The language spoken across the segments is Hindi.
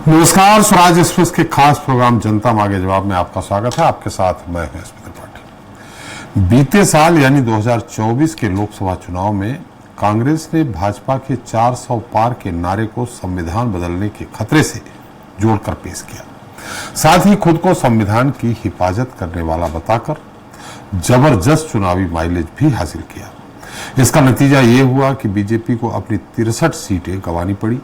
नमस्कार, स्वराज एक्सप्रेस के खास प्रोग्राम जनता मांगे जवाब में आपका स्वागत है। आपके साथ मैं हूं स्मिता त्रिपाठी। बीते साल यानी 2024 के लोकसभा चुनाव में कांग्रेस ने भाजपा के 400 पार के नारे को संविधान बदलने के खतरे से जोड़कर पेश किया। साथ ही खुद को संविधान की हिफाजत करने वाला बताकर जबरदस्त चुनावी माइलेज भी हासिल किया। इसका नतीजा ये हुआ कि बीजेपी को अपनी 63 सीटें गंवानी पड़ी।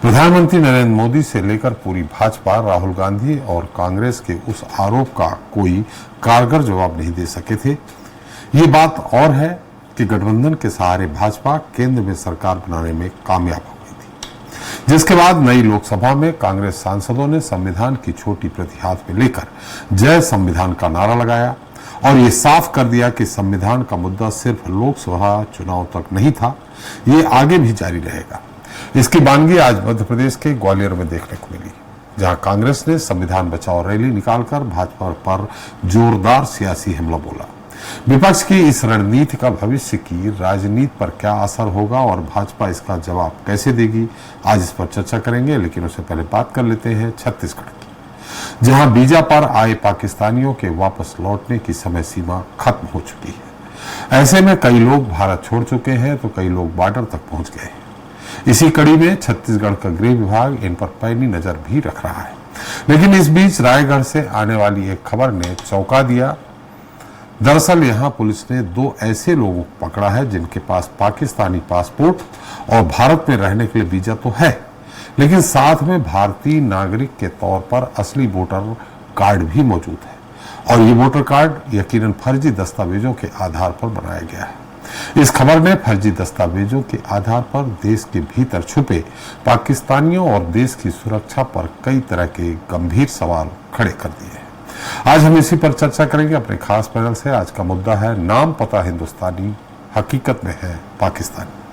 प्रधानमंत्री नरेंद्र मोदी से लेकर पूरी भाजपा राहुल गांधी और कांग्रेस के उस आरोप का कोई कारगर जवाब नहीं दे सके थे। ये बात और है कि गठबंधन के सहारे भाजपा केंद्र में सरकार बनाने में कामयाब हो गई थी, जिसके बाद नई लोकसभा में कांग्रेस सांसदों ने संविधान की छोटी प्रति हाथ में लेकर जय संविधान का नारा लगाया और ये साफ कर दिया कि संविधान का मुद्दा सिर्फ लोकसभा चुनाव तक नहीं था, ये आगे भी जारी रहेगा। इसकी वानगी आज मध्य प्रदेश के ग्वालियर में देखने को मिली, जहां कांग्रेस ने संविधान बचाओ रैली निकालकर भाजपा पर जोरदार सियासी हमला बोला। विपक्ष की इस रणनीति का भविष्य की राजनीति पर क्या असर होगा और भाजपा इसका जवाब कैसे देगी, आज इस पर चर्चा करेंगे। लेकिन उससे पहले बात कर लेते हैं छत्तीसगढ़ की, जहां बीजा पर आए पाकिस्तानियों के वापस लौटने की समय सीमा खत्म हो चुकी है। ऐसे में कई लोग भारत छोड़ चुके हैं तो कई लोग बॉर्डर तक पहुंच गए हैं। इसी कड़ी में छत्तीसगढ़ का गृह विभाग इन पर पैनी नजर भी रख रहा है। लेकिन इस बीच रायगढ़ से आने वाली एक खबर ने चौंका दिया। दरअसल यहां पुलिस ने 2 ऐसे लोगों को पकड़ा है जिनके पास पाकिस्तानी पासपोर्ट और भारत में रहने के लिए वीजा तो है, लेकिन साथ में भारतीय नागरिक के तौर पर असली वोटर कार्ड भी मौजूद है और ये वोटर कार्ड यकीनन फर्जी दस्तावेजों के आधार पर बनाया गया है। इस खबर ने फर्जी दस्तावेजों के आधार पर देश के भीतर छुपे पाकिस्तानियों और देश की सुरक्षा पर कई तरह के गंभीर सवाल खड़े कर दिए हैं। आज हम इसी पर चर्चा करेंगे अपने खास पैनल से। आज का मुद्दा है नाम पता हिंदुस्तानी, हकीकत में है पाकिस्तानी।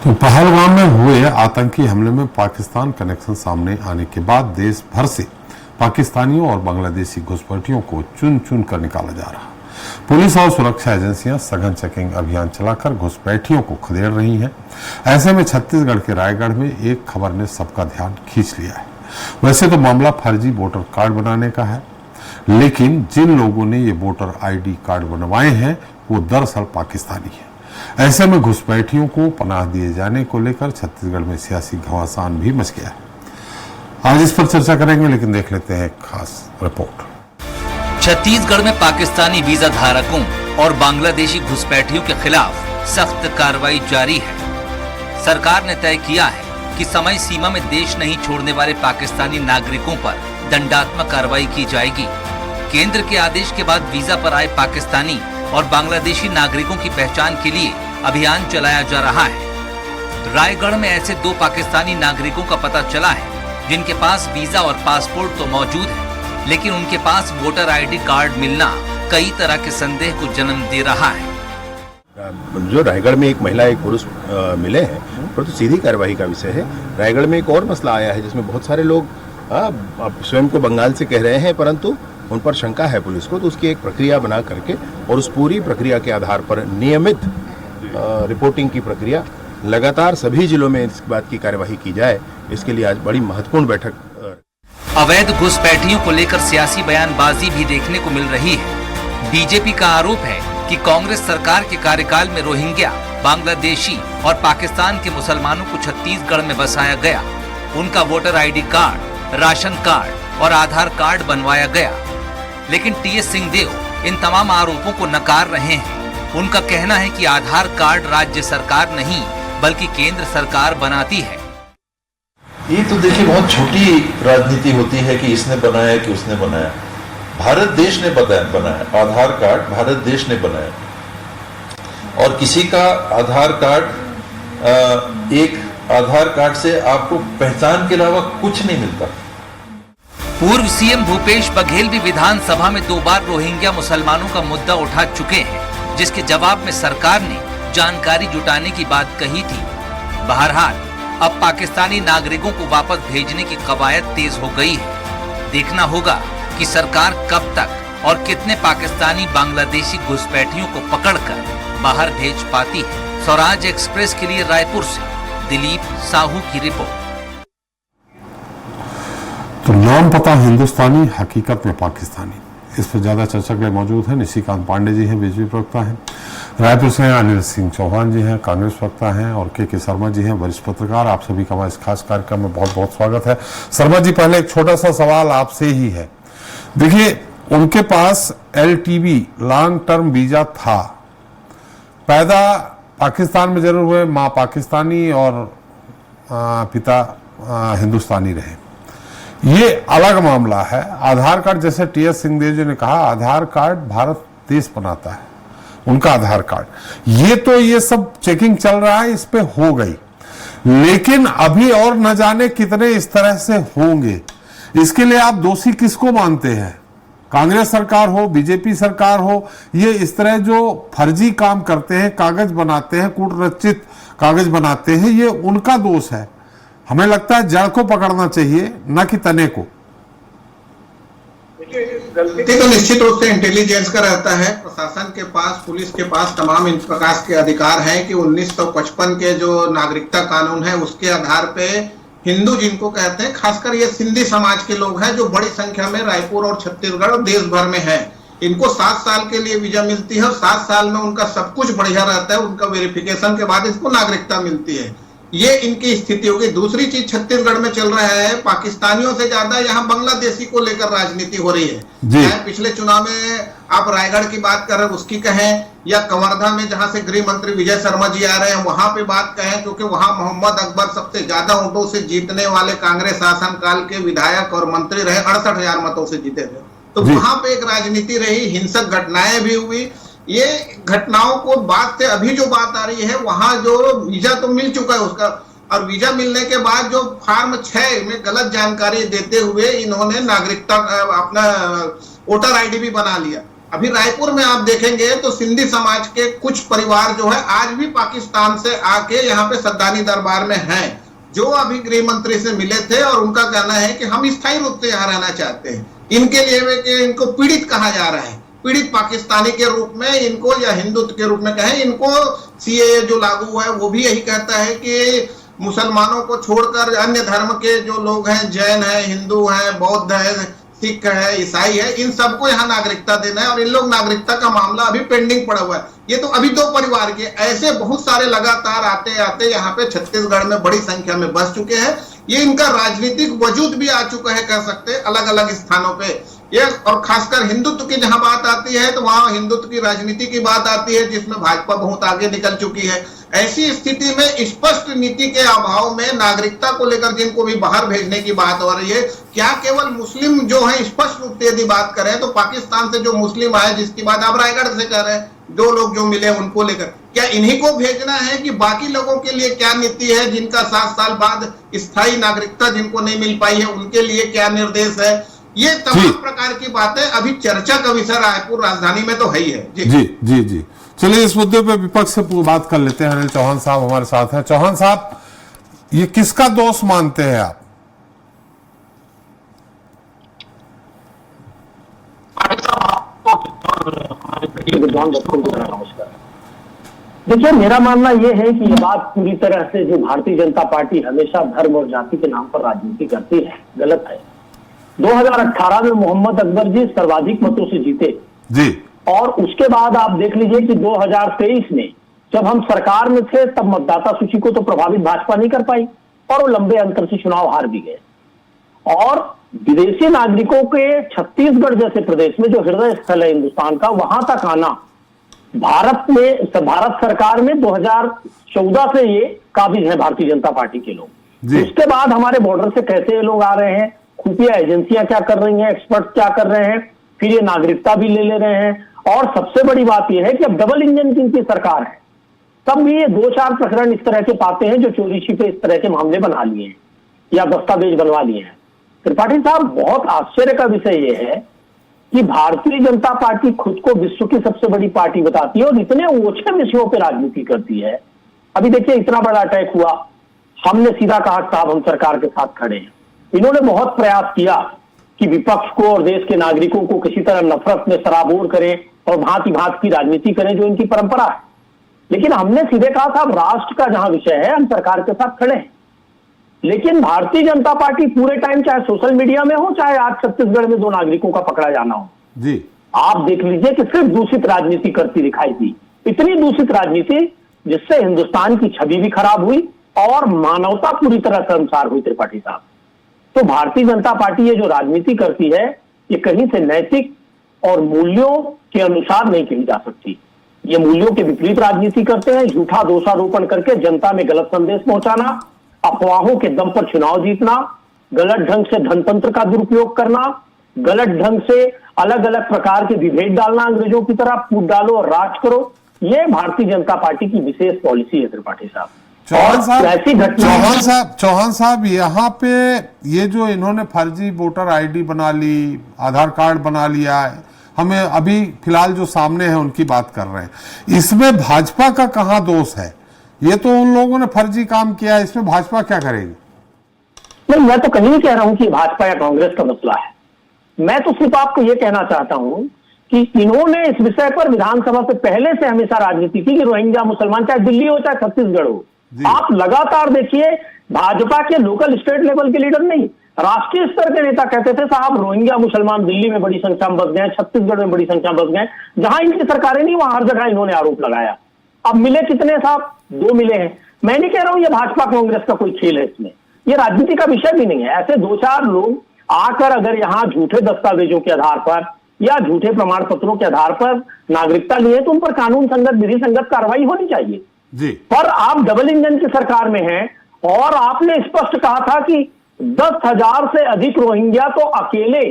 तो पहलगाम में हुए आतंकी हमले में पाकिस्तान कनेक्शन सामने आने के बाद देश भर से पाकिस्तानियों और बांग्लादेशी घुसपैठियों को चुन चुन कर निकाला जा रहा। पुलिस और सुरक्षा एजेंसियां सघन चेकिंग अभियान चलाकर घुसपैठियों को खदेड़ रही हैं। ऐसे में छत्तीसगढ़ के रायगढ़ में एक खबर ने सबका ध्यान खींच लिया है। वैसे तो मामला फर्जी वोटर कार्ड बनाने का है, लेकिन जिन लोगों ने ये वोटर ID कार्ड बनवाए हैं वो दरअसल पाकिस्तानी है। ऐसे में घुसपैठियों को पनाह दिए जाने को लेकर छत्तीसगढ़ में सियासी घमासान भी मच गया है। आज इस पर चर्चा करेंगे, लेकिन देख लेते हैं खास रिपोर्ट। छत्तीसगढ़ में पाकिस्तानी वीजा धारकों और बांग्लादेशी घुसपैठियों के खिलाफ सख्त कार्रवाई जारी है। सरकार ने तय किया है कि समय सीमा में देश नहीं छोड़ने वाले पाकिस्तानी नागरिकों पर दंडात्मक कार्रवाई की जाएगी। केंद्र के आदेश के बाद वीजा पर आए पाकिस्तानी और बांग्लादेशी नागरिकों की पहचान के लिए अभियान चलाया जा रहा है। रायगढ़ में ऐसे 2 पाकिस्तानी नागरिकों का पता चला है जिनके पास वीजा और पासपोर्ट तो मौजूद है, लेकिन उनके पास वोटर ID कार्ड मिलना कई तरह के संदेह को जन्म दे रहा है। जो रायगढ़ में एक महिला एक पुरुष मिले हैं, परंतु सीधी कार्रवाई का विषय है। रायगढ़ में एक और मसला आया है जिसमें बहुत सारे लोग स्वयं को बंगाल से कह रहे हैं, परंतु उन पर शंका है पुलिस को, तो उसकी एक प्रक्रिया बना करके और उस पूरी प्रक्रिया के आधार पर नियमित रिपोर्टिंग की प्रक्रिया लगातार सभी जिलों में इस बात की कार्यवाही की जाए। इसके लिए आज बड़ी महत्वपूर्ण बैठक। अवैध घुसपैठियों को लेकर सियासी बयानबाजी भी देखने को मिल रही है। बीजेपी का आरोप है कि कांग्रेस सरकार के कार्यकाल में रोहिंग्या, बांग्लादेशी और पाकिस्तान के मुसलमानों को छत्तीसगढ़ में बसाया गया, उनका voter ID card, ration card और आधार कार्ड बनवाया गया। लेकिन TS सिंहदेव इन तमाम आरोपों को नकार रहे हैं। उनका कहना है कि आधार कार्ड राज्य सरकार नहीं बल्कि केंद्र सरकार बनाती है। ये तो देखिए बहुत छोटी राजनीति होती है कि इसने बनाया कि उसने बनाया। भारत देश ने बनाया आधार कार्ड, भारत देश ने बनाया और किसी का आधार कार्ड एक आधार कार्ड से आपको पहचान के अलावा कुछ नहीं मिलता। पूर्व CM भूपेश बघेल भी विधानसभा में 2 बार रोहिंग्या मुसलमानों का मुद्दा उठा चुके हैं, जिसके जवाब में सरकार ने जानकारी जुटाने की बात कही थी। बहरहाल अब पाकिस्तानी नागरिकों को वापस भेजने की कवायद तेज हो गई है। देखना होगा कि सरकार कब तक और कितने पाकिस्तानी बांग्लादेशी घुसपैठियों को पकड़कर बाहर भेज पाती है। स्वराज एक्सप्रेस के लिए रायपुर से दिलीप साहू की रिपोर्ट। तो नाम पता हिंदुस्तानी, हकीकत में पाकिस्तानी, इस पर ज्यादा चर्चा के लिए मौजूद है निशिकांत पांडे जी हैं, बीजेपी प्रवक्ता हैं। रायपुर से अनिल सिंह चौहान जी हैं, कांग्रेस प्रवक्ता हैं, और के शर्मा जी हैं, वरिष्ठ पत्रकार। आप सभी का इस खास कार्यक्रम में बहुत बहुत स्वागत है। शर्मा जी, पहले एक छोटा सा सवाल आपसे ही है। देखिए, उनके पास LTV लॉन्ग टर्म वीजा था, पैदा पाकिस्तान में जरूर हुए, माँ पाकिस्तानी और पिता हिंदुस्तानी रहे, ये अलग मामला है। आधार कार्ड, जैसे TS सिंहदेव जी ने कहा, आधार कार्ड भारत देश बनाता है, उनका आधार कार्ड, ये सब चेकिंग चल रहा है, इस पे हो गई, लेकिन अभी और न जाने कितने इस तरह से होंगे। इसके लिए आप दोषी किसको मानते हैं? कांग्रेस सरकार हो, बीजेपी सरकार हो, ये इस तरह जो फर्जी काम करते हैं, कागज बनाते हैं, कूटरचित कागज बनाते हैं, ये उनका दोष है। हमें लगता है जड़ को पकड़ना चाहिए, न कि तने को। गलती तो निश्चित रूप से इंटेलिजेंस का रहता है। प्रशासन के पास, पुलिस के पास तमाम इन प्रकार के अधिकार हैं कि 1955 के जो नागरिकता कानून है उसके आधार पे हिंदू जिनको कहते हैं, खासकर ये सिंधी समाज के लोग हैं जो बड़ी संख्या में रायपुर और छत्तीसगढ़ और देश भर में हैं, इनको 7 साल के लिए वीजा मिलती है और 7 साल में उनका सब कुछ बढ़िया रहता है। उनका वेरिफिकेशन के बाद इसको नागरिकता मिलती है। ये इनकी स्थिति होगी। दूसरी चीज छत्तीसगढ़ में चल रहा है, पाकिस्तानियों से ज्यादा यहाँ बांग्लादेशी को लेकर राजनीति हो रही है। चाहे पिछले चुनाव में आप रायगढ़ की बात कर रहे हैं उसकी कहें, या कवर्धा में जहां से गृह मंत्री विजय शर्मा जी आ रहे हैं वहां पे बात कहें, क्योंकि वहां मोहम्मद अकबर सबसे ज्यादा वोटों से जीतने वाले कांग्रेस शासनकाल के विधायक और मंत्री रहे, 68,000 मतों से जीते थे। तो वहां पे एक राजनीति रही, हिंसक घटनाएं भी हुई। ये घटनाओं को बाद से अभी जो बात आ रही है, वहां जो वीजा तो मिल चुका है उसका, और वीजा मिलने के बाद जो फॉर्म 6 में गलत जानकारी देते हुए इन्होंने नागरिकता अपना वोटर ID भी बना लिया। अभी रायपुर में आप देखेंगे तो सिंधी समाज के कुछ परिवार जो है आज भी पाकिस्तान से आके यहाँ पे सद्दानी दरबार में हैं, जो अभी गृह मंत्री से मिले थे, और उनका कहना है कि हम स्थायी रूप से यहाँ रहना चाहते हैं। इनके लिए इनको पीड़ित कहा जा रहा है, पीड़ित पाकिस्तानी के रूप में इनको, या हिंदुत्व के रूप में कहें इनको। CAA जो लागू हुआ है वो भी यही कहता है कि मुसलमानों को छोड़कर अन्य धर्म के जो लोग हैं, जैन है, हिंदू है, बौद्ध है, सिख है, ईसाई है, इन सबको यहाँ नागरिकता देना है, और इन लोग नागरिकता का मामला अभी पेंडिंग पड़ा हुआ है। ये तो अभी 2 परिवार के, ऐसे बहुत सारे लगातार आते आते यहाँ पे छत्तीसगढ़ में बड़ी संख्या में बस चुके हैं। ये इनका राजनीतिक वजूद भी आ चुका है, कह सकते हैं, अलग अलग स्थानों पे। ये, और खासकर हिंदुत्व की जहां बात आती है तो वहां हिंदुत्व की राजनीति की बात आती है, जिसमें भाजपा बहुत आगे निकल चुकी है। ऐसी स्थिति में स्पष्ट नीति के अभाव में नागरिकता को लेकर जिनको भी बाहर भेजने की बात हो रही है, क्या केवल मुस्लिम जो है, स्पष्ट रूप से यदि बात करें तो पाकिस्तान से जो मुस्लिम आए, जिसकी बात आप रायगढ़ से कर रहे हैं, 2 लोग जो मिले उनको लेकर, क्या इन्हीं को भेजना है कि बाकी लोगों के लिए क्या नीति है, जिनका 7 साल बाद स्थायी नागरिकता जिनको नहीं मिल पाई है उनके लिए क्या निर्देश है? ये तमाम प्रकार की बातें अभी चर्चा का विषय रायपुर राजधानी में तो है ही है। जी। चलिए, इस मुद्दे पे विपक्ष से बात कर लेते हैं। अनिल चौहान साहब हमारे साथ हैं। चौहान साहब, ये किसका दोष मानते हैं आप? देखिए, मेरा मानना यह है कि ये बात पूरी तरह से, जो भारतीय जनता पार्टी हमेशा धर्म और जाति के नाम पर राजनीति करती है, गलत है। 2018 में मोहम्मद अकबर जी सर्वाधिक मतों से जीते जी, और उसके बाद आप देख लीजिए कि 2023 में जब हम सरकार में थे तब मतदाता सूची को तो प्रभावित भाजपा नहीं कर पाई और वो लंबे अंतर से चुनाव हार भी गए। और विदेशी नागरिकों के छत्तीसगढ़ जैसे प्रदेश में जो हृदय स्थल है हिंदुस्तान का, वहां तक आना भारत सरकार में 2014 से ये काबिज है भारतीय जनता पार्टी के लोग। उसके बाद हमारे बॉर्डर से कैसे ये लोग आ रहे हैं, खुफिया एजेंसियां क्या कर रही हैं, एक्सपर्ट क्या कर रहे हैं, फिर ये नागरिकता भी ले रहे हैं। और सबसे बड़ी बात यह है कि अब डबल इंजन की इनकी सरकार है, तब भी ये 2-4 प्रकरण इस तरह के पाते हैं जो चोरी छिपे इस तरह के मामले बना लिए हैं या दस्तावेज बनवा लिए हैं। त्रिपाठी साहब, बहुत आश्चर्य का विषय यह है कि भारतीय जनता पार्टी खुद को विश्व की सबसे बड़ी पार्टी बताती है और इतने ओछे विषयों पर राजनीति करती है। अभी देखिए, इतना बड़ा अटैक हुआ, हमने सीधा कहा साहब हम सरकार के साथ खड़े हैं। इन्होंने बहुत प्रयास किया कि विपक्ष को और देश के नागरिकों को किसी तरह नफरत में सराबोर करें और भांति भांति की राजनीति करें, जो इनकी परंपरा है। लेकिन हमने सीधे कहा साहब, राष्ट्र का जहां विषय है हम सरकार के साथ खड़े हैं। लेकिन भारतीय जनता पार्टी पूरे टाइम, चाहे सोशल मीडिया में हो, चाहे आज छत्तीसगढ़ में 2 नागरिकों का पकड़ा जाना हो जी, आप देख लीजिए कि सिर्फ दूषित राजनीति करती दिखाई दी। इतनी दूषित राजनीति जिससे हिंदुस्तान की छवि भी खराब हुई और मानवता पूरी तरह शर्मसार हुई। त्रिपाठी साहब, तो भारतीय जनता पार्टी ये जो राजनीति करती है, ये कहीं से नैतिक और मूल्यों के अनुसार नहीं कही जा सकती। ये मूल्यों के विपरीत राजनीति करते हैं। झूठा दोषारोपण करके जनता में गलत संदेश पहुंचाना, अफवाहों के दम पर चुनाव जीतना, गलत ढंग से धनतंत्र का दुरुपयोग करना, गलत ढंग से अलग अलग प्रकार के विभेद डालना, अंग्रेजों की तरह फूट डालो और राज करो, ये भारतीय जनता पार्टी की विशेष पॉलिसी है। त्रिपाठी साहब, चौहान साहब, यहाँ पे ये जो इन्होंने फर्जी वोटर आईडी बना ली, आधार कार्ड बना लिया है, हमें अभी फिलहाल जो सामने है उनकी बात कर रहे हैं, इसमें भाजपा का कहाँ दोष है? ये तो उन लोगों ने फर्जी काम किया है, इसमें भाजपा क्या करेगी? नहीं, मैं तो कहीं नहीं कह रहा हूं कि भाजपा या कांग्रेस का मसला है। मैं तो सिर्फ आपको यह कहना चाहता हूं कि इन्होंने इस विषय पर विधानसभा से पहले से हमेशा राजनीति की कि रोहिंग्या मुसलमान, चाहे दिल्ली हो चाहे छत्तीसगढ़ हो, आप लगातार देखिए, भाजपा के लोकल स्टेट लेवल के लीडर नहीं, राष्ट्रीय स्तर के नेता कहते थे साहब रोहिंग्या मुसलमान दिल्ली में बड़ी संख्या में बस गए, छत्तीसगढ़ में बड़ी संख्या में बस गए। जहां इनकी सरकारें नहीं वहां हर जगह इन्होंने आरोप लगाया। अब मिले कितने साहब? 2 मिले हैं। मैं नहीं कह रहा हूं ये भाजपा कांग्रेस का कोई खेल है, इसमें ये राजनीति का विषय भी नहीं है। ऐसे 2-4 लोग आकर अगर यहाँ झूठे दस्तावेजों के आधार पर या झूठे प्रमाण पत्रों के आधार पर नागरिकता लिए तो उन पर कानून संगत, विधि संगत कार्रवाई होनी चाहिए जी। पर आप डबल इंजन की सरकार में हैं और आपने स्पष्ट कहा था कि 10,000 से अधिक रोहिंग्या तो अकेले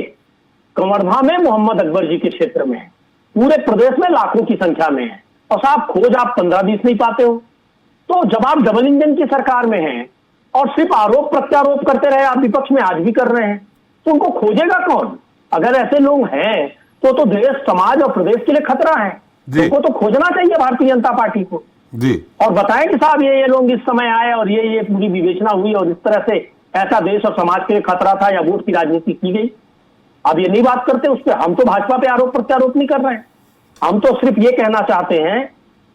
कवर्धा में मोहम्मद अकबर जी के क्षेत्र में है, पूरे प्रदेश में लाखों की संख्या में है, और साहब खोज आप 15-20 नहीं पाते हो। तो जब आप डबल इंजन की सरकार में हैं और सिर्फ आरोप प्रत्यारोप करते रहे, आप विपक्ष में आज भी कर रहे हैं, तो उनको खोजेगा कौन? अगर ऐसे लोग हैं तो देश, समाज और प्रदेश के लिए खतरा है। उनको तो खोजना चाहिए भारतीय जनता पार्टी को जी, और बताएं कि साहब ये लोग इस समय आए और ये पूरी विवेचना हुई और इस तरह से ऐसा देश और समाज के लिए खतरा था या वोट की राजनीति की गई। अब ये नहीं बात करते उस पर। हम तो भाजपा पे आरोप प्रत्यारोप नहीं कर रहे हैं, हम तो सिर्फ ये कहना चाहते हैं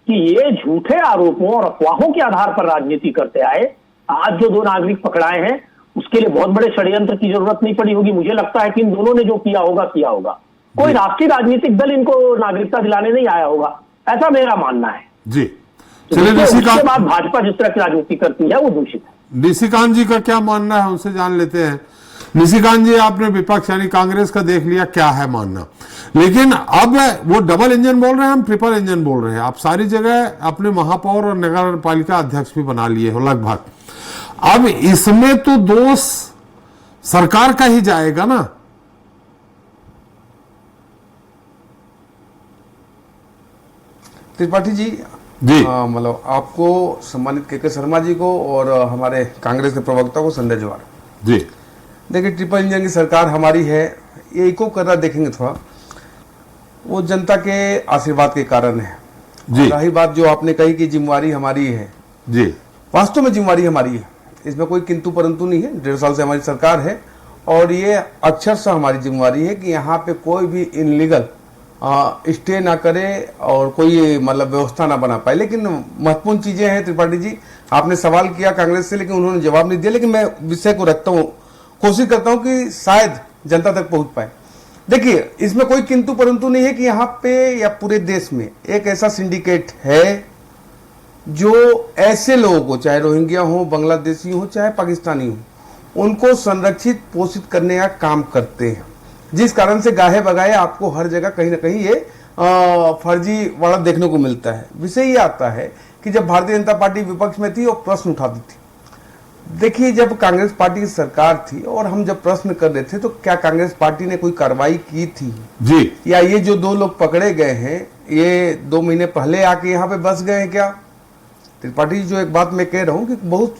कि ये झूठे आरोपों और अफवाहों के आधार पर राजनीति करते आए। आज जो 2 नागरिक पकड़ाए हैं उसके लिए बहुत बड़े षड्यंत्र की जरूरत नहीं पड़ी होगी। मुझे लगता है कि इन दोनों ने जो किया होगा। कोई राष्ट्रीय राजनीतिक दल इनको नागरिकता दिलाने नहीं आया होगा, ऐसा मेरा मानना है जी। चलिए, उसके बाद भाजपा जिस तरह की राजनीति करती है वो दूषित है। निशिकांत जी का क्या मानना है, उनसे जान लेते हैं। निशिकांत जी, आपने विपक्ष यानी कांग्रेस का देख लिया, क्या है मानना? लेकिन अब वो डबल इंजन बोल रहे हैं, हम ट्रिपल इंजन बोल रहे हैं। आप सारी जगह अपने महापौर और नगर पालिका अध्यक्ष भी बना लिए हो लगभग। अब इसमें तो दोष सरकार का ही जाएगा ना। त्रिपाठी जी, मतलब आपको, सम्मानित के शर्मा जी को और हमारे कांग्रेस के प्रवक्ता को संजय जवार जी। देखिए, ट्रिपल इंजन की सरकार हमारी है, ये इको करना देखेंगे थोड़ा, वो जनता के आशीर्वाद के कारण है जी। रही बात जो आपने कही कि जिम्मेवारी हमारी है जी, वास्तव में जिम्मेवारी हमारी है, इसमें कोई किंतु परंतु नहीं है। 1.5 साल से हमारी सरकार है और ये अक्षरशः हमारी जिम्मेवारी है कि यहाँ पे कोई भी इनलीगल स्टे ना करे और कोई मतलब व्यवस्था ना बना पाए। लेकिन महत्वपूर्ण चीजें हैं त्रिपाठी जी, आपने सवाल किया कांग्रेस से लेकिन उन्होंने जवाब नहीं दिया, लेकिन मैं विषय को रखता हूँ, कोशिश करता हूँ कि शायद जनता तक पहुंच पाए। देखिए, इसमें कोई किंतु परंतु नहीं है कि यहाँ पे या पूरे देश में एक ऐसा सिंडिकेट है जो ऐसे लोगों को, चाहे रोहिंग्या हो, बांग्लादेशी हो, चाहे पाकिस्तानी हो, उनको संरक्षित पोषित करने का काम करते हैं, जिस कारण से गाहे बगाए आपको हर जगह कहीं ना कहीं ये फर्जी वाला देखने को मिलता है। विषय ये आता है कि जब भारतीय जनता पार्टी विपक्ष में थी और प्रश्न उठाती थी, देखिए जब कांग्रेस पार्टी की सरकार थी और हम जब प्रश्न कर रहे थे तो क्या कांग्रेस पार्टी ने कोई कार्रवाई की थी जी? या ये जो 2 लोग पकड़े गए हैं ये 2 महीने पहले आके यहाँ पे बस गए हैं क्या? त्रिपाठी जी, जो एक बात मैं कह रहा हूँ कि बहुत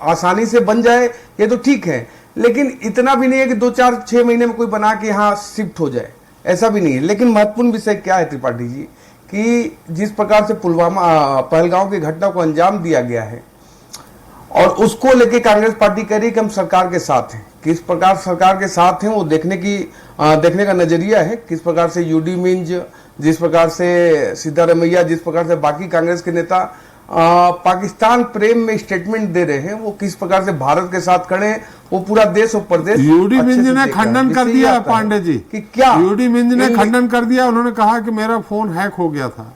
आसानी से बन जाए ये तो ठीक है, लेकिन इतना भी नहीं है कि 2-4-6 महीने में कोई बना के यहाँ शिफ्ट हो जाए, ऐसा भी नहीं है। लेकिन महत्वपूर्ण विषय क्या है त्रिपाठी जी कि जिस प्रकार से पहलगांव की घटना को अंजाम दिया गया है और उसको लेके कांग्रेस पार्टी कह रही है कि हम सरकार के साथ हैं, किस प्रकार सरकार के साथ हैं वो देखने का नजरिया है। किस प्रकार से यूडी मिंज, जिस प्रकार से सिद्धारमैया, जिस प्रकार से बाकी कांग्रेस के नेता पाकिस्तान प्रेम में स्टेटमेंट दे रहे हैं, वो किस प्रकार से भारत के साथ खड़े हैं, वो पूरा देश और प्रदेश यूडी मिंज ने खंडन कर दिया पांडे जी कि क्या यूडी मिंज ने खंडन कर दिया। उन्होंने कहा कि मेरा फोन हैक हो गया था।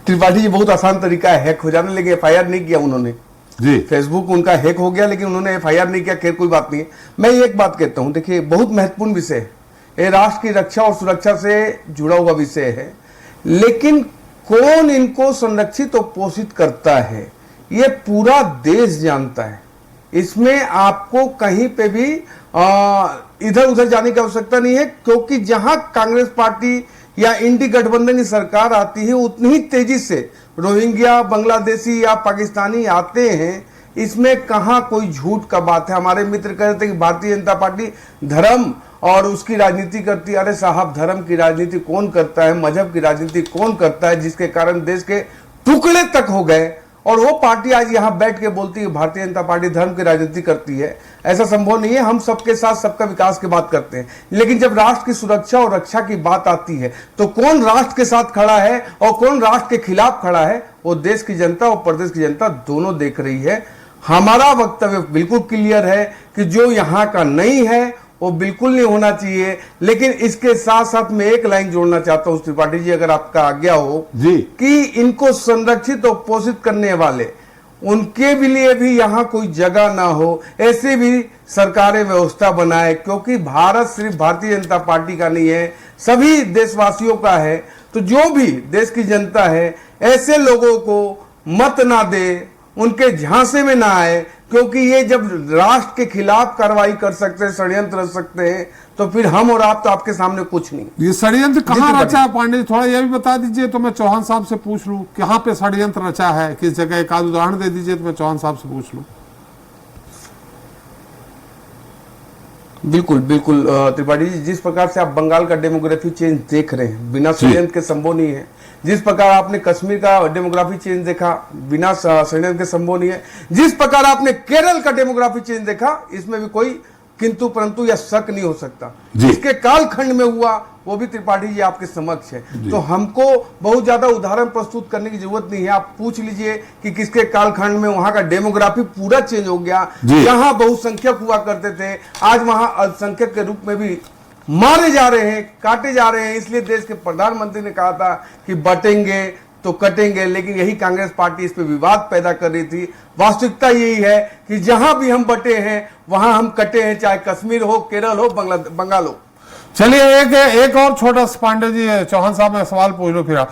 त्रिपाठी जी, बहुत आसान तरीका है हैक हो जाना, लेकिन एफआईआर नहीं किया उन्होंने जी। फेसबुक उनका हैक हो गया, लेकिन उन्होंने एफआईआर नहीं किया। खैर कोई बात नहीं है। मैं एक बात कहता हूं, देखिए बहुत महत्वपूर्ण विषय है, ये राष्ट्र की रक्षा और सुरक्षा से जुड़ा हुआ विषय है, लेकिन कौन इनको संरक्षित और पोषित करता है ये पूरा देश जानता है। इसमें आपको कहीं पे भी इधर उधर जाने की आवश्यकता नहीं है, क्योंकि जहां कांग्रेस पार्टी या इंडी गठबंधन की सरकार आती है उतनी ही तेजी से रोहिंग्या, बांग्लादेशी या पाकिस्तानी आते हैं। इसमें कहां कोई झूठ का बात है। हमारे मित्र कहते हैं कि भारतीय जनता पार्टी धर्म और उसकी राजनीति करती है। अरे साहब, धर्म की राजनीति कौन करता है, मजहब की राजनीति कौन करता है, जिसके कारण देश के टुकड़े तक हो गए। और वो पार्टी आज यहां बैठ के बोलती है भारतीय जनता पार्टी धर्म की राजनीति करती है। ऐसा संभव नहीं है। हम सबके साथ सबका विकास की बात करते हैं, लेकिन जब राष्ट्र की सुरक्षा और रक्षा की बात आती है तो कौन राष्ट्र के साथ खड़ा है और कौन राष्ट्र के खिलाफ खड़ा है, वो देश की जनता और प्रदेश की जनता दोनों देख रही है। हमारा वक्तव्य बिल्कुल क्लियर है कि जो यहां का नहीं है वो बिल्कुल नहीं होना चाहिए। लेकिन इसके साथ साथ मैं एक लाइन जोड़ना चाहता हूं त्रिपाठी जी, अगर आपका आज्ञा हो जी, कि इनको संरक्षित और पोषित करने वाले उनके भी लिए भी यहां कोई जगह ना हो, ऐसे भी सरकारें व्यवस्था बनाए, क्योंकि भारत सिर्फ भारतीय जनता पार्टी का नहीं है, सभी देशवासियों का है। तो जो भी देश की जनता है ऐसे लोगों को मत ना दे, उनके झांसे में ना आए, क्योंकि ये जब राष्ट्र के खिलाफ कार्रवाई कर सकते हैं, षड्यंत्र रच सकते हैं, तो फिर हम और आप तो आपके सामने कुछ नहीं। ये षड्यंत्र कहाँ रचा है पांडे जी, थोड़ा यह भी बता दीजिए तो मैं चौहान साहब से पूछ लूं कहाँ पे षड्यंत्र रचा है, किस जगह, एक आध उदाहरण दे दीजिए तो मैं चौहान साहब से पूछ लूं। बिल्कुल बिल्कुल त्रिपाठी जी, जिस प्रकार से आप बंगाल का डेमोग्राफी चेंज देख रहे हैं बिना षड्यंत्र के संभव नहीं है। जिस प्रकार आपने कश्मीर का डेमोग्राफी चेंज देखा बिना षड्यंत्र के संभव नहीं है। जिस प्रकार आपने केरल का डेमोग्राफी चेंज देखा, इसमें भी कोई किंतु परंतु या शक नहीं हो सकता। जिसके कालखंड में हुआ वो भी त्रिपाठी जी आपके समक्ष है। तो हमको बहुत ज्यादा उदाहरण प्रस्तुत करने की जरूरत नहीं है। आप पूछ लीजिए कि किसके कालखंड में वहां का डेमोग्राफी पूरा चेंज हो गया। जहां बहुसंख्यक हुआ करते थे, आज वहां अल्पसंख्यक के रूप में भी मारे जा रहे हैं, काटे जा रहे हैं। इसलिए देश के प्रधानमंत्री ने कहा था कि बटेंगे तो कटेंगे, लेकिन यही कांग्रेस पार्टी इस पे विवाद पैदा कर रही थी। वास्तविकता यही है कि जहां भी हम बटे हैं वहां हम कटे हैं, चाहे कश्मीर हो, केरल हो, बंगाल हो। चलिए एक और छोटा पांडे जी, चौहान साहब मैं सवाल पूछ लो फिर।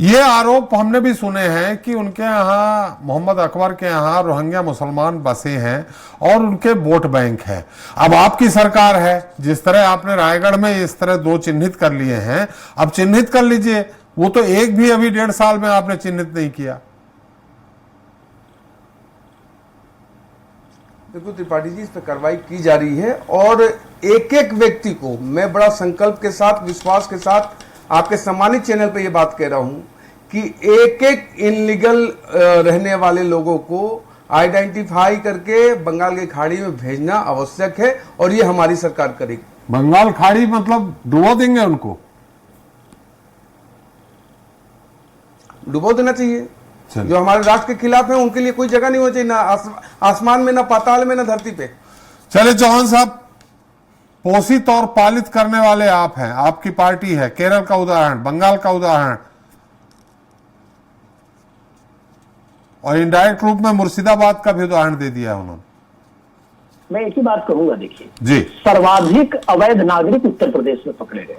ये आरोप हमने भी सुने हैं कि उनके यहाँ, मोहम्मद अकबर के यहाँ रोहिंग्या मुसलमान बसे हैं और उनके वोट बैंक है। अब आपकी सरकार है, जिस तरह आपने रायगढ़ में इस तरह 2 चिन्हित कर लिए हैं, अब चिन्हित कर लीजिए। वो तो एक भी अभी 1.5 साल में आपने चिन्हित नहीं किया। देखो त्रिपाठी जी, इस पर कार्रवाई की जा रही है और एक एक व्यक्ति को मैं बड़ा संकल्प के साथ, विश्वास के साथ आपके सम्मानित चैनल पे ये बात कह रहा हूं कि एक एक इनलीगल रहने वाले लोगों को आइडेंटिफाई करके बंगाल की खाड़ी में भेजना आवश्यक है और ये हमारी सरकार करेगी। बंगाल खाड़ी मतलब डुबो देंगे उनको, डुबो देना चाहिए। जो हमारे राष्ट्र के खिलाफ है उनके लिए कोई जगह नहीं होनी चाहिए, ना आसमान में, ना पाताल में, ना धरती पे। चले चौहान साहब, पोषित और पालित करने वाले आप हैं, आपकी पार्टी है। केरल का उदाहरण, बंगाल का उदाहरण और इनडायरेक्ट रूप में मुर्शिदाबाद का भी उदाहरण दे दिया है उन्होंने। मैं एक ही बात कहूंगा, देखिए जी, सर्वाधिक अवैध नागरिक उत्तर प्रदेश में पकड़े गए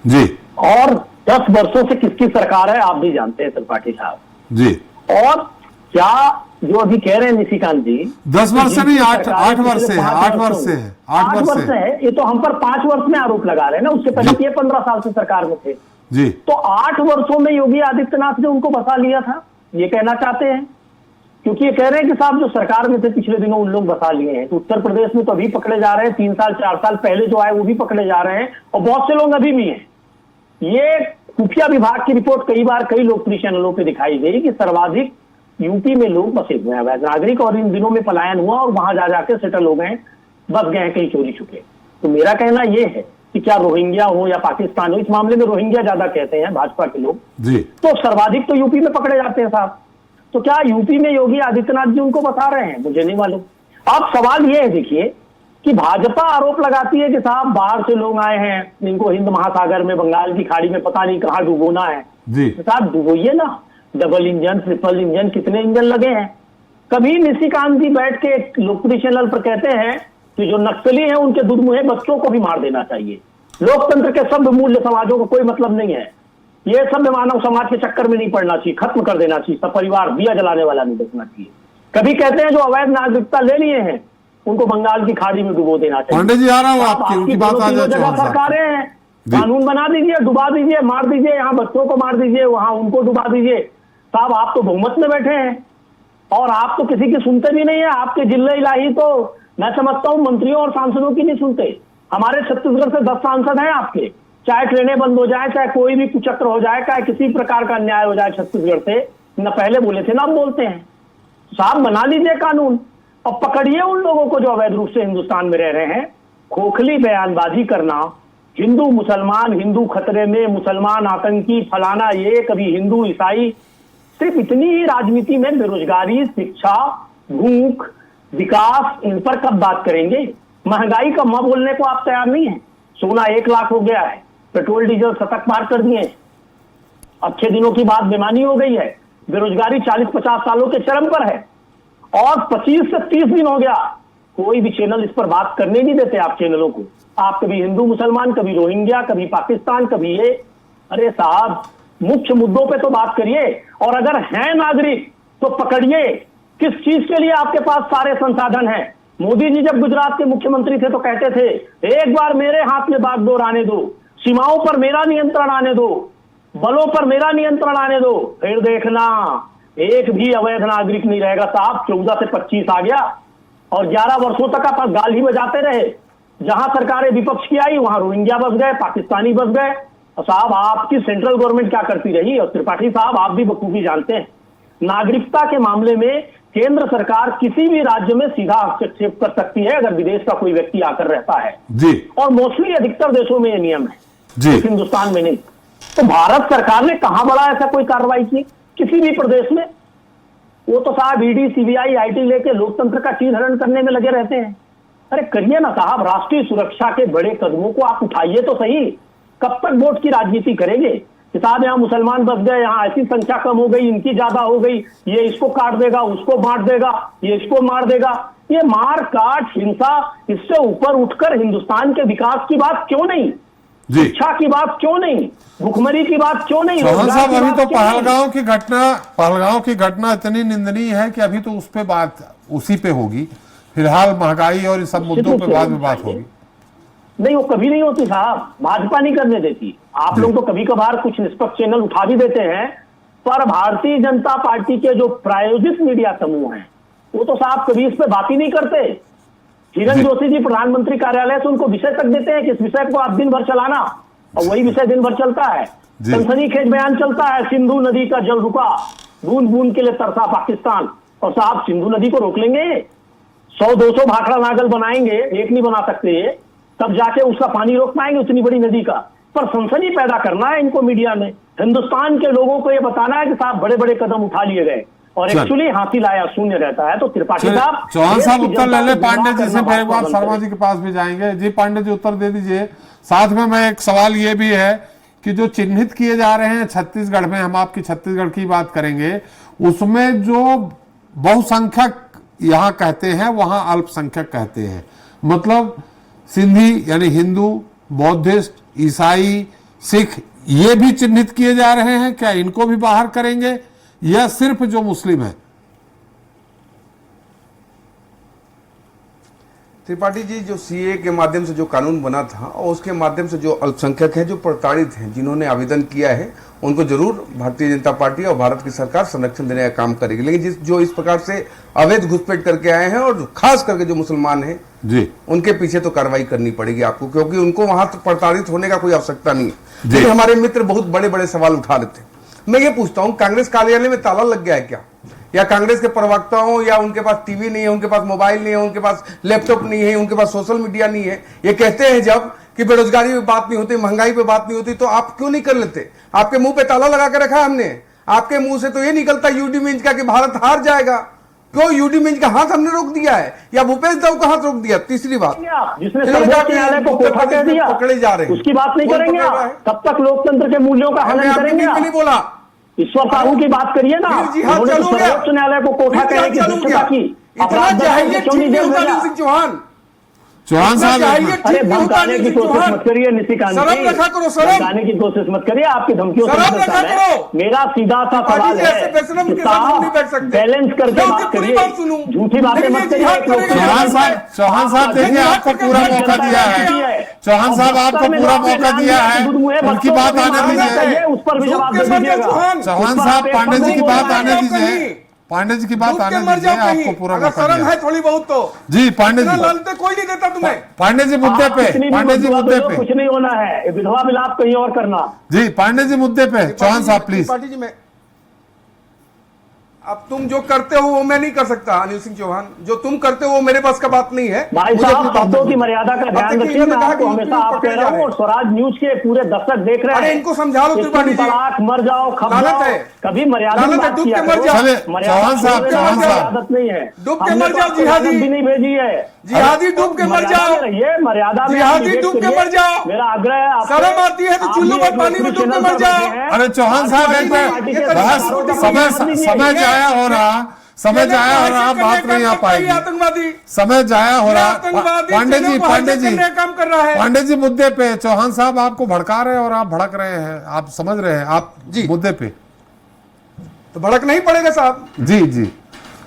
जी, और 10 वर्षों से किसकी सरकार है आप भी जानते हैं त्रिपाठी साहब जी। और क्या जो अभी कह रहे हैं निशिकांत जी, 10 वर्ष से नहीं, 8 वर्ष से है, 8 वर्ष से है, 8 वर्ष से है। ये तो हम पर 5 वर्ष में आरोप लगा रहे हैं ना, उससे पहले ये 15 साल से सरकार में थे जी। तो 8 वर्षों में योगी आदित्यनाथ ने उनको बसा लिया था, ये कहना चाहते हैं। क्योंकि ये कह रहे हैं कि साहब जो सरकार में थे पिछले दिनों उन लोग बसा लिए हैं। तो उत्तर प्रदेश में तो अभी पकड़े जा रहे हैं, 3 साल 4 साल पहले जो आए वो भी पकड़े जा रहे हैं और बहुत से लोग अभी भी हैं। ये खुफिया विभाग की रिपोर्ट कई बार कई लोकप्रिय चैनलों पर दिखाई गई कि सर्वाधिक यूपी में लोग बसे हुए हैं अवैध नागरिक, और इन दिनों में पलायन हुआ और वहां जा जाके सेटल हो गए, बस गए हैं कहीं चोरी छुपे। तो मेरा कहना यह है कि क्या रोहिंग्या हो या पाकिस्तान हो, इस मामले में रोहिंग्या ज्यादा कहते हैं भाजपा के लोग जी, तो सर्वाधिक तो यूपी में पकड़े जाते हैं साहब। तो क्या यूपी में योगी आदित्यनाथ जी उनको बता रहे हैं? मुझे नहीं मालूम। अब सवाल ये है, देखिए कि भाजपा आरोप लगाती है कि साहब बाहर से लोग आए हैं, इनको हिंद महासागर में, बंगाल की खाड़ी में पता नहीं कहाँ डुबोना है जी, तो साहब डुबोइए ना, डबल इंजन, ट्रिपल इंजन, कितने इंजन लगे हैं। कभी निशिकांत जी बैठ के एक लोकप्रिय चैनल पर कहते हैं कि जो नक्सली हैं उनके दुर्मुहे बच्चों को भी मार देना चाहिए। लोकतंत्र के सब मूल्य समाजों को कोई मतलब नहीं है, ये सब मानव समाज के चक्कर में नहीं पड़ना चाहिए, खत्म कर देना चाहिए, सब परिवार दिया जलाने वाला नहीं देखना चाहिए। कभी कहते हैं जो अवैध नागरिकता ले लिए हैं उनको बंगाल की खाड़ी में डुबो देना चाहिए। पांडे जी आ रहा हूँ आपकी, उनकी बात आ जाए। जगह सरकारें हैं, कानून बना दीजिए, डुबा दीजिए, मार दीजिए, यहाँ बच्चों को मार दीजिए, वहां उनको डुबा दीजिए। साहब आप तो बहुमत में बैठे हैं और आप तो किसी की सुनते भी नहीं है। आपके जिले इलाही तो मैं समझता हूँ मंत्रियों और सांसदों की नहीं सुनते। हमारे छत्तीसगढ़ से 10 सांसद हैं आपके, चाहे ट्रेनें बंद हो जाए, चाहे कोई भी कुचक्र हो जाए, चाहे किसी प्रकार का अन्याय हो जाए छत्तीसगढ़ से, न पहले बोले थे ना अब बोलते हैं। साहब बना लीजिए कानून और पकड़िए उन लोगों को जो अवैध रूप से हिंदुस्तान में रह रहे हैं। खोखली बयानबाजी करना, हिंदू मुसलमान, हिंदू खतरे में, मुसलमान आतंकी, फलाना ये, कभी हिंदू ईसाई, सिर्फ इतनी ही राजनीति में बेरोजगारी, शिक्षा, भूख, विकास, इन पर कब बात करेंगे? महंगाई का मां बोलने को आप तैयार नहीं है। सोना 1 लाख हो गया है, पेट्रोल डीजल शतक पार कर दिए, अच्छे दिनों की बात बेमानी हो गई है, बेरोजगारी 40-50 सालों के चरम पर है और 25 से 30 दिन हो गया कोई भी चैनल इस पर बात करने नहीं देते। आप चैनलों को, आप कभी हिंदू मुसलमान, कभी रोहिंग्या, कभी पाकिस्तान, कभी ये। अरे साहब मुख्य मुद्दों पे तो बात करिए, और अगर हैं नागरिक तो पकड़िए। किस चीज के लिए आपके पास सारे संसाधन हैं? मोदी जी जब गुजरात के मुख्यमंत्री थे तो कहते थे एक बार मेरे हाथ में बागडोर आने दो, सीमाओं पर मेरा नियंत्रण आने दो, बलों पर मेरा नियंत्रण आने दो, फिर देखना एक भी अवैध नागरिक नहीं रहेगा। साहब 14 से 25 आ गया और 11 वर्षों तक आप गाल ही बजाते रहे। जहां सरकारें विपक्ष की आई वहां रोहिंग्या बस गए, पाकिस्तानी बस गए। और साहब आपकी सेंट्रल गवर्नमेंट क्या करती रही? और त्रिपाठी साहब आप भी बखूबी जानते हैं, नागरिकता के मामले में केंद्र सरकार किसी भी राज्य में सीधा हस्तक्षेप कर सकती है अगर विदेश का कोई व्यक्ति आकर रहता है जी, और मोस्टली अधिकतर देशों में यह नियम है जी, हिंदुस्तान में नहीं। तो भारत सरकार ने कहां बड़ा ऐसा कोई कार्रवाई की किसी भी प्रदेश में? वो तो साहब ईडी, सीबीआई, आईटी लेके लोकतंत्र का चीरहरण करने में लगे रहते हैं। अरे करिए ना साहब, राष्ट्रीय सुरक्षा के बड़े कदमों को आप उठाइए तो सही। कब तक वोट की राजनीति करेंगे कि साहब यहाँ मुसलमान बस गए, यहाँ ऐसी संख्या कम हो गई, इनकी ज्यादा हो गई, ये इसको काट देगा, उसको बांट देगा, ये इसको मार देगा। ये मार काट हिंसा, इससे ऊपर उठकर हिंदुस्तान के विकास की बात क्यों नहीं? शिक्षा की बात क्यों नहीं? भुखमरी की बात क्यों नहीं? चौहान साहब अभी तो पहलगांव की घटना इतनी निंदनीय है कि अभी तो उस पे बात उसी पे होगी। फिलहाल महंगाई और इस सब मुद्दों पे बाद में बात होगी। नहीं, वो कभी नहीं होती साहब, भाजपा नहीं करने देती। आप लोग तो कभी कभार कुछ निष्पक्ष चैनल उठा भी देते हैं, पर भारतीय जनता पार्टी के जो प्रायोजित मीडिया समूह हैं वो तो साहब कभी इस पे बात ही नहीं करते। हिरन जोशी जी प्रधानमंत्री कार्यालय से उनको विषय तक देते हैं कि इस विषय को आप दिन भर चलाना, और वही विषय दिन भर चलता है। सनसनीखेज बयान चलता है, सिंधु नदी का जल रुका, बूंद बूंद के लिए तरसा पाकिस्तान। और साहब सिंधु नदी को रोक लेंगे, 100-200 भाखड़ा नागल बनाएंगे, एक नहीं बना सकते, तब जाके उसका पानी रोक पाएंगे उतनी बड़ी नदी का। पर सनसनी पैदा करना है इनको मीडिया में, हिंदुस्तान के लोगों को यह बताना है कि साहब बड़े बड़े कदम उठा लिए गए, और एक्चुअली हाथी लाया शून्य रहता है। तो त्रिपाठी साहब, चौहान साहब उत्तर ले ले पांडे जी से, फिर एक बार शर्मा जी के पास भी जाएंगे। जी पांडे जी उत्तर दे दीजिए। साथ में मैं एक सवाल ये भी है कि जो चिन्हित किए जा रहे हैं छत्तीसगढ़ में, हम आपकी छत्तीसगढ़ की बात करेंगे, उसमें जो बहुसंख्यक यहाँ कहते हैं वहां अल्पसंख्यक कहते हैं, मतलब सिंधी यानी हिंदू, बौद्धिस्ट, ईसाई, सिख, ये भी चिन्हित किए जा रहे हैं। क्या इनको भी बाहर करेंगे या सिर्फ जो मुस्लिम है? त्रिपाठी जी, जो सीए के माध्यम से जो कानून बना था और उसके माध्यम से जो अल्पसंख्यक हैं, जो प्रताड़ित हैं, जिन्होंने आवेदन किया है, उनको जरूर भारतीय जनता पार्टी और भारत की सरकार संरक्षण देने का काम करेगी। लेकिन जो इस प्रकार से अवैध घुसपैठ करके आए हैं और खास करके जो मुसलमान हैं जी, उनके पीछे तो कार्रवाई करनी पड़ेगी आपको, क्योंकि उनको वहां तो प्रताड़ित होने का कोई आवश्यकता नहीं है। लेकिन हमारे मित्र बहुत बड़े बड़े सवाल उठा रहे थे। मैं ये पूछता हूँ, कांग्रेस कार्यालय में ताला लग गया है क्या? या कांग्रेस के प्रवक्ताओं, या उनके पास टीवी नहीं है, उनके पास मोबाइल नहीं है, उनके पास लैपटॉप नहीं है, उनके पास सोशल मीडिया नहीं है, ये कहते हैं जब कि बेरोजगारी पे बात नहीं होती, महंगाई पे बात नहीं होती, तो आप क्यों नहीं कर लेते? आपके मुंह पे ताला लगा के रखा है हमने। आपके मुंह से तो ये निकलता यूडी मिंज का कि भारत हार जाएगा। क्यों यूडी मिंज का हाथ हमने रोक दिया है या भूपेश देव का हाथ रोक दिया? तीसरी बात, जिसने सर्वोच्च न्यायालय को कोठा कह दिया, पकड़े जा रहे हैं, उसकी बात नहीं करेंगे आप? तब तक लोकतंत्र के मूल्यों का हनन करेंगे आप? नहीं बोला, ईश्वर साहू की बात करिए ना, उन्होंने सर्वोच्च न्यायालय को कोठा कहने की दृष्टता की। चौहान साहब अरे धमकाने की कोशिश मत करिए निशिकांत जी, धमकाने की कोशिश मत करिए, आपकी धमकियों से मेरा सीधा सा सवाल है, बैलेंस करके बात करिए, झूठी बातें मत करिए। चौहान साहब देखिए, आपको पूरा मौका दिया है, चौहान साहब आपको पूरा मौका दिया है, उनकी बात आने दीजिए, उस पर भी जवाब दे दीजिएगा। चौहान साहब पांडे जी की बात आने दीजिए, पांडे जी की बात आने दीजिए, आपको पूरा मौका दिया है थोड़ी बहुत तो। जी पांडे जी, ललते कोई नहीं देता तुम्हें। पांडे जी मुद्दे पे, पांडे जी मुद्दे पे कुछ नहीं होना है, विधवा विलाप कहीं और करना। जी पांडे जी मुद्दे पे, चौहान साहब प्लीज। पार्टी जी, मैं अब तुम जो करते हो वो मैं नहीं कर सकता। अनिल सिंह चौहान, जो तुम करते हो वो मेरे पास का बात नहीं है। भाई साहब, शब्दों की मर्यादा का ध्यान रखिए, मैं आपको हमेशा आप कह रहा हूँ, और स्वराज न्यूज के पूरे दर्शक देख रहे हैं। अरे इनको समझा लो त्रिपाठी जी, मर जाओ, खप जाओ, कभी मर्यादा में बात किया करो। चौहान साहब, चौहान साहब आदत नहीं है, डूब के मर जाओ, जिहादी भी नहीं भेजी है, जिहादी डूब के मर जाओ, ये मर्यादा में जिहादी डूब के मर जाओ। मेरा आग्रह है, शर्म आती है तो चुल्लू पर पानी में डूब के मर जाओ। अरे चौहान साहब, एक समय जाया हो रहा, समय जाया हो रहा, बात नहीं आ पाएगी, आतंकवादी समय जाया हो रहा। पांडे जी, काम कर रहा है। पांडे जी मुद्दे पे, चौहान साहब आपको भड़का रहे हैं और आप भड़क रहे हैं, आप समझ रहे हैं, आप जी मुद्दे पे तो भड़क नहीं पड़ेगा साहब। जी जी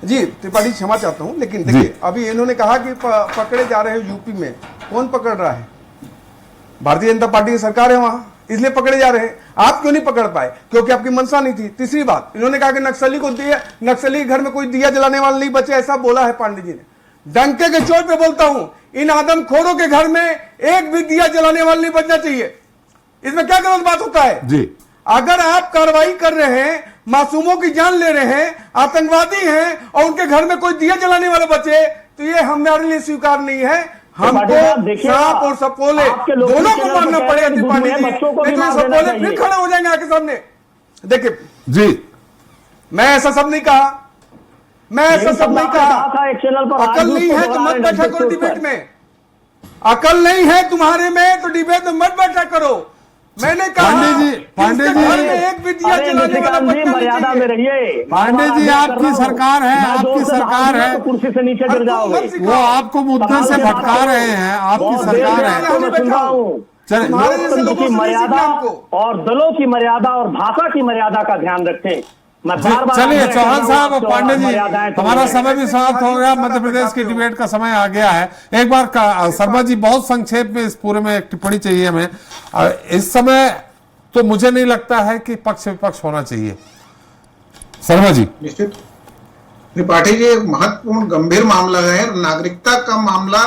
जी त्रिपाठी, क्षमा चाहता हूं, लेकिन देखिए अभी इन्होंने कहा कि पकड़े जा रहे हैं यूपी में। कौन पकड़ रहा है? भारतीय जनता पार्टी की सरकार है वहां, इसलिए पकड़े जा रहे हैं। आप क्यों नहीं पकड़ पाए? क्योंकि आपकी मंशा नहीं थी। तीसरी बात, इन्होंने कहा कि नक्सली को दिया, नक्सली के घर में कोई दिया जलाने वाला नहीं बचे, ऐसा बोला है पांडे जी ने। डंके के चोट पे बोलता हूं, इन आदमखोरों के घर में एक भी दिया जलाने वाला नहीं बचना चाहिए। इसमें क्या गलत बात होता है जी? अगर आप कार्रवाई कर रहे हैं, मासूमों की जान ले रहे हैं, आतंकवादी हैं, और उनके घर में कोई दिया जलाने वाले बचे, तो ये हमारे लिए स्वीकार नहीं है। हमको सांप और सपोले दोनों को मारना पड़ेगा त्रिपाठी जी, नहीं तो सपोले फिर खड़े हो जाएंगे आपके सामने। देखिए जी, मैं ऐसा सब नहीं कहा, मैं ऐसा सब नहीं कहा। अकल नहीं है तो मत बैठा करो डिबेट में, अकल नहीं है तुम्हारे में तो डिबेट में मत बैठा करो। मैंने कहा पांडे जी एक भी दिया जलाने वाला मर्यादा में रहिए। पांडे जी, आपकी सरकार है, आपकी सरकार है, कुर्सी से नीचे गिर जाओगे। वो आपको मुद्दे से भटका रहे हैं, आपकी सरकार है। लोकतंत्र की मर्यादा और दलों की मर्यादा और भाषा की मर्यादा का ध्यान रखें। चलिए चौहान साहब और पांडे जी, हमारा समय भी समाप्त हो गया, मध्य प्रदेश की डिबेट का समय आ गया है। एक बार शर्मा जी, बहुत संक्षेप में इस पूरे में एक टिप्पणी चाहिए हमें। इस समय तो मुझे नहीं लगता है कि पक्ष विपक्ष होना चाहिए। शर्मा जी। निश्चित त्रिपाठी जी, एक महत्वपूर्ण गंभीर मामला है। नागरिकता का मामला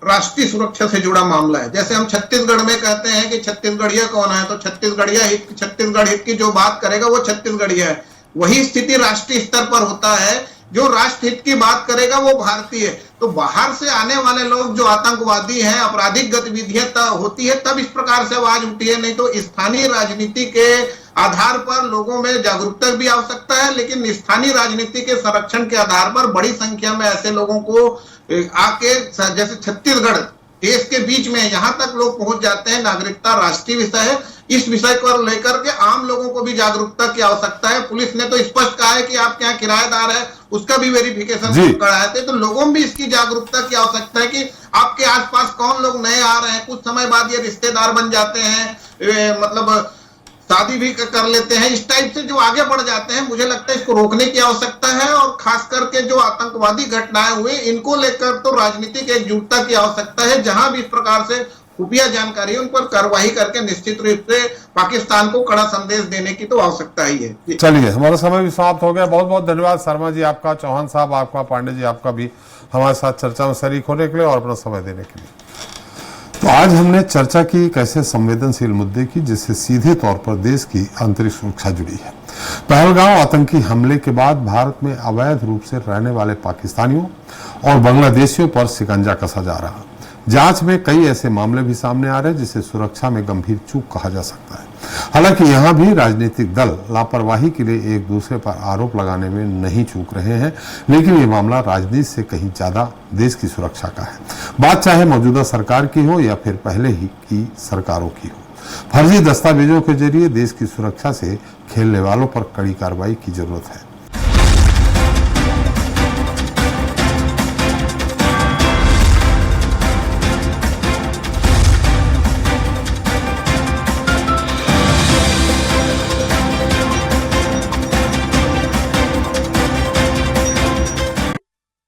राष्ट्रीय सुरक्षा से जुड़ा मामला है। जैसे हम छत्तीसगढ़ में कहते हैं कि छत्तीसगढ़िया कौन है, तो छत्तीसगढ़िया हित, छत्तीसगढ़ हित की जो बात करेगा वो छत्तीसगढ़िया है। वही स्थिति राष्ट्रीय स्तर पर होता है, जो राष्ट्र हित की बात करेगा वो भारतीय है। तो बाहर से आने वाले लोग जो आतंकवादी हैं, आपराधिक गतिविधियां होती है, तब इस प्रकार से आवाज उठी है। नहीं तो स्थानीय राजनीति के आधार पर लोगों में जागरूकता भी आवश्यकता है, लेकिन स्थानीय राजनीति के संरक्षण के आधार पर बड़ी संख्या में ऐसे लोगों को आके, जैसे छत्तीसगढ़ देश के बीच में यहां तक लोग पहुंच जाते हैं। नागरिकता राष्ट्रीय विषय है, इस विषय को लेकर के आम लोगों को भी जागरूकता की आवश्यकता है। पुलिस ने तो स्पष्ट कहा है कि आप क्या किराएदार है, उसका भी वेरिफिकेशन कराए थे। तो लोगों में भी इसकी जागरूकता की आवश्यकता है कि आपके आसपास कौन लोग नए आ रहे हैं। कुछ समय बाद ये रिश्तेदार बन जाते हैं, मतलब शादी भी कर लेते हैं, इस टाइप से जो आगे बढ़ जाते हैं। मुझे लगता है इसको रोकने की आवश्यकता है, और खास करके जो आतंकवादी घटनाएं हुई इनको लेकर तो राजनीतिक एकजुटता की आवश्यकता है। जहां भी इस प्रकार से खुफिया जानकारी उन पर कार्रवाई करके निश्चित रूप से पाकिस्तान को कड़ा संदेश देने की तो आवश्यकता ही है। चलिए, हमारा समय भी समाप्त हो गया। बहुत बहुत धन्यवाद शर्मा जी आपका, चौहान साहब आपका, पांडे जी आपका भी हमारे साथ चर्चा में शरीक होने के लिए और अपना समय देने के लिए। तो आज हमने चर्चा की कैसे संवेदनशील मुद्दे की जिससे सीधे तौर पर देश की आंतरिक सुरक्षा जुड़ी है। पहलगांव आतंकी हमले के बाद भारत में अवैध रूप से रहने वाले पाकिस्तानियों और बांग्लादेशियों पर शिकंजा कसा जा रहा। जांच में कई ऐसे मामले भी सामने आ रहे हैं जिसे सुरक्षा में गंभीर चूक कहा जा सकता है। हालांकि यहां भी राजनीतिक दल लापरवाही के लिए एक दूसरे पर आरोप लगाने में नहीं चूक रहे हैं, लेकिन ये मामला राजनीति से कहीं ज्यादा देश की सुरक्षा का है। बात चाहे मौजूदा सरकार की हो या फिर पहले ही की सरकारों की हो, फर्जी दस्तावेजों के जरिए देश की सुरक्षा से खेलने वालों पर कड़ी कार्रवाई की जरूरत है।